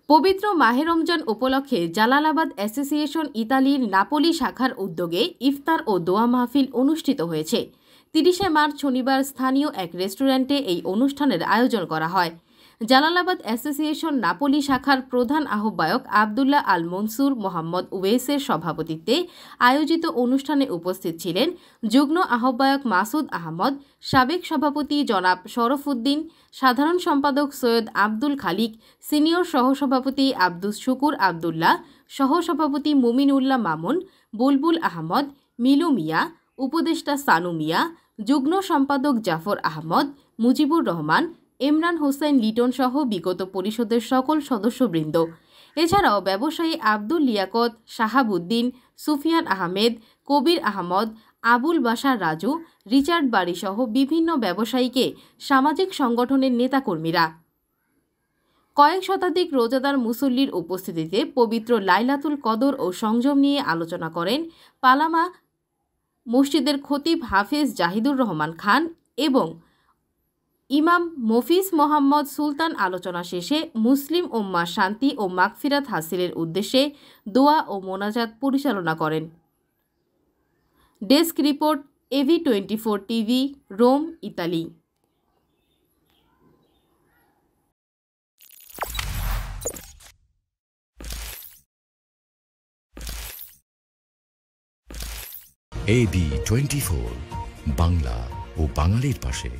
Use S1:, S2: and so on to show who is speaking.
S1: পবিত্র মাহে রমজান উপলক্ষে জালালাবাদ অ্যাসোসিয়েশন ইতালির নাপোলি শাখার উদ্যোগে ইফতার ও দোয়া মাহফিল অনুষ্ঠিত হয়েছে। 30শে মার্চ শনিবার স্থানীয় এক রেস্টুরেন্টে এই অনুষ্ঠানের আয়োজন করা হয়। জালালাবাদ অ্যাসোসিয়েশন নাপোলি শাখার প্রধান আহ্বায়ক আবদুল্লাহ আল মনসুর মোহাম্মদ ওয়েসের সভাপতিত্বে আয়োজিত অনুষ্ঠানে উপস্থিত ছিলেন যুগ্ম আহ্বায়ক মাসুদ আহমদ, সাবেক সভাপতি জনাব শরফউদ্দিন, সাধারণ সম্পাদক সৈয়দ আব্দুল খালিক, সিনিয়র সহসভাপতি আব্দুস শুকুর আবদুল্লাহ, সহসভাপতি মুমিনুল্লাহ মামুন, বুলবুল আহমদ, মিলু মিয়া, উপদেষ্টা সানু মিয়া, যুগ্ম সম্পাদক জাফর আহমদ, মুজিবুর রহমান, ইমরান হোসেন লিটন সহ বিগত পরিষদের সকল সদস্যবৃন্দ। এছাড়াও ব্যবসায়ী আব্দুল লিয়াকত, শাহাবুদ্দিন, সুফিয়ান আহমেদ, কবির আহমদ, আবুল বাশার রাজু, রিচার্ড বাড়ি সহ বিভিন্ন ব্যবসায়ীকে সামাজিক সংগঠনের নেতাকর্মীরা। কয়েক শতাধিক রোজাদার মুসল্লির উপস্থিতিতে পবিত্র লাইলাতুল কদর ও সংযম নিয়ে আলোচনা করেন পালামা মসজিদের খতিব হাফেজ জাহিদুর রহমান খান এবং ইমাম মফিজ মোহাম্মদ সুলতান। আলোচনা শেষে মুসলিম উম্মাহ শান্তি ও মাগফিরাত হাসিলের উদ্দেশ্যে দোয়া ও মোনাজাত পরিচালনা করেন। Desk report, AV24 TV, Rome, Italy.
S2: AV24 Bangla ও বাঙালির পাশে।